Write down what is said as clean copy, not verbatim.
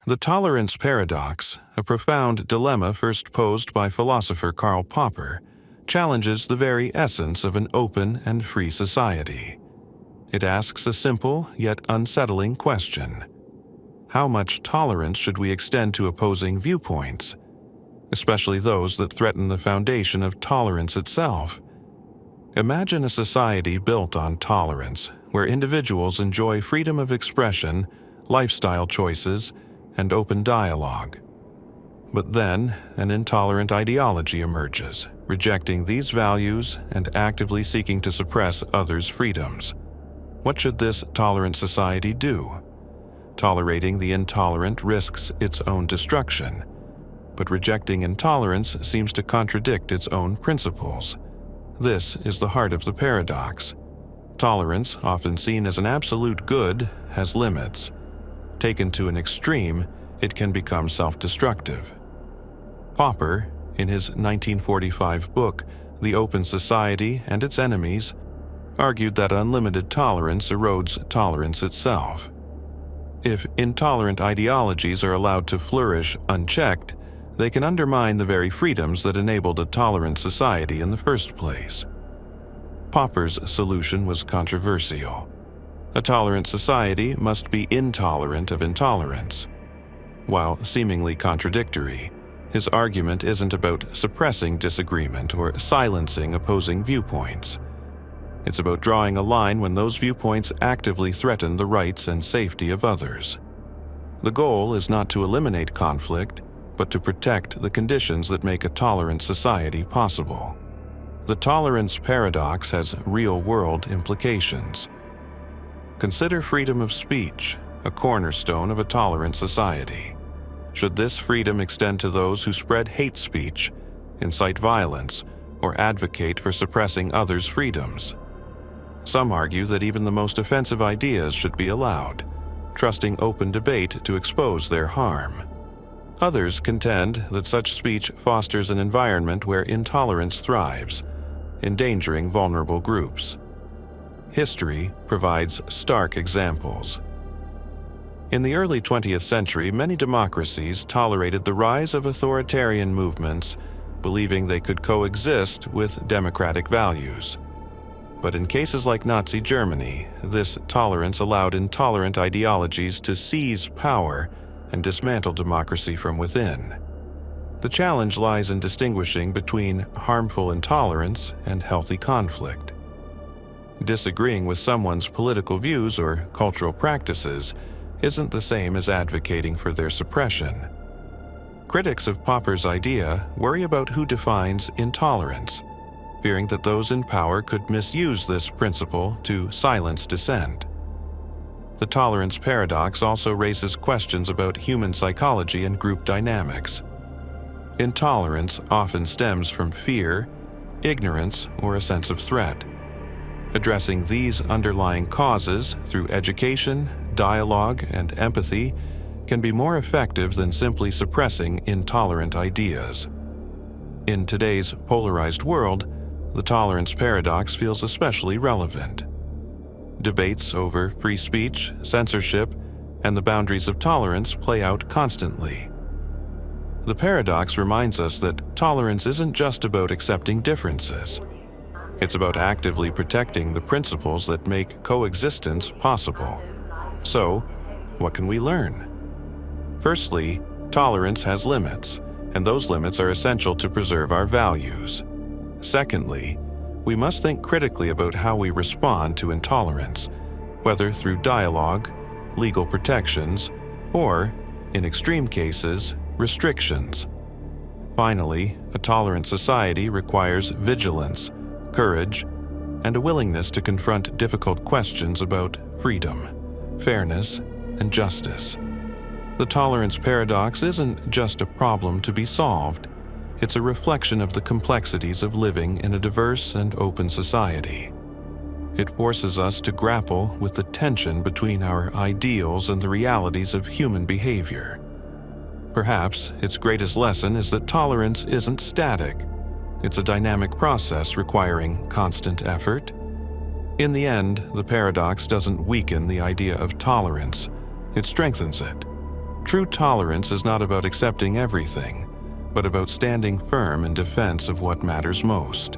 The tolerance paradox, a profound dilemma first posed by philosopher Karl Popper, challenges the very essence of an open and free society. It asks a simple yet unsettling question. How much tolerance should we extend to opposing viewpoints, especially those that threaten the foundation of tolerance itself? Imagine a society built on tolerance, where individuals enjoy freedom of expression, lifestyle choices, and open dialogue. But then, an intolerant ideology emerges, rejecting these values and actively seeking to suppress others' freedoms. What should this tolerant society do? Tolerating the intolerant risks its own destruction, but rejecting intolerance seems to contradict its own principles. This is the heart of the paradox. Tolerance, often seen as an absolute good, has limits. Taken to an extreme, it can become self-destructive. Popper, in his 1945 book, The Open Society and Its Enemies, argued that unlimited tolerance erodes tolerance itself. If intolerant ideologies are allowed to flourish unchecked, they can undermine the very freedoms that enabled a tolerant society in the first place. Popper's solution was controversial. A tolerant society must be intolerant of intolerance. While seemingly contradictory, his argument isn't about suppressing disagreement or silencing opposing viewpoints. It's about drawing a line when those viewpoints actively threaten the rights and safety of others. The goal is not to eliminate conflict, but to protect the conditions that make a tolerant society possible. The tolerance paradox has real-world implications. Consider freedom of speech, a cornerstone of a tolerant society. Should this freedom extend to those who spread hate speech, incite violence, or advocate for suppressing others' freedoms? Some argue that even the most offensive ideas should be allowed, trusting open debate to expose their harm. Others contend that such speech fosters an environment where intolerance thrives, endangering vulnerable groups. History provides stark examples. In the early 20th century, many democracies tolerated the rise of authoritarian movements, believing they could coexist with democratic values. But in cases like Nazi Germany, this tolerance allowed intolerant ideologies to seize power and dismantle democracy from within. The challenge lies in distinguishing between harmful intolerance and healthy conflict. Disagreeing with someone's political views or cultural practices isn't the same as advocating for their suppression. Critics of Popper's idea worry about who defines intolerance, fearing that those in power could misuse this principle to silence dissent. The tolerance paradox also raises questions about human psychology and group dynamics. Intolerance often stems from fear, ignorance, or a sense of threat. Addressing these underlying causes through education, dialogue, and empathy can be more effective than simply suppressing intolerant ideas. In today's polarized world, the tolerance paradox feels especially relevant. Debates over free speech, censorship, and the boundaries of tolerance play out constantly. The paradox reminds us that tolerance isn't just about accepting differences. It's about actively protecting the principles that make coexistence possible. So, what can we learn? Firstly, tolerance has limits, and those limits are essential to preserve our values. Secondly, we must think critically about how we respond to intolerance, whether through dialogue, legal protections, or, in extreme cases, restrictions. Finally, a tolerant society requires vigilance, courage, and a willingness to confront difficult questions about freedom, fairness, and justice. The tolerance paradox isn't just a problem to be solved. It's a reflection of the complexities of living in a diverse and open society. It forces us to grapple with the tension between our ideals and the realities of human behavior. Perhaps its greatest lesson is that tolerance isn't static. It's a dynamic process requiring constant effort. In the end, the paradox doesn't weaken the idea of tolerance. It strengthens it, True tolerance is not about accepting everything, but about standing firm in defense of what matters most.